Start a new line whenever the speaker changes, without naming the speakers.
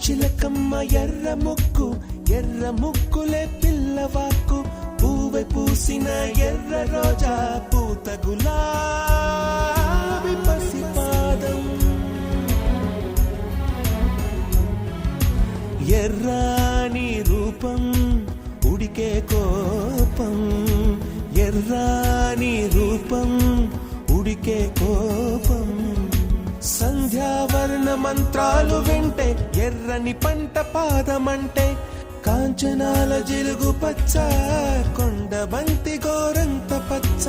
చిలకమ్మ ఎర్ర ముక్కులే పిల్లవాకు పూవె పూసిన ఎర్ర రోజా పూత గులాబీ పసిపాదం ఎర్రాని రూపం ఉడికే కోపం ఎర్రాని రూపం ఉడికే కోపం సంధ్యావర్ణ మంత్రాలు వింటే ఎర్రని పంట పాదమంటే కాంచనాల జిలుగు పచ్చ కొండ బంతి గోరంత పచ్చ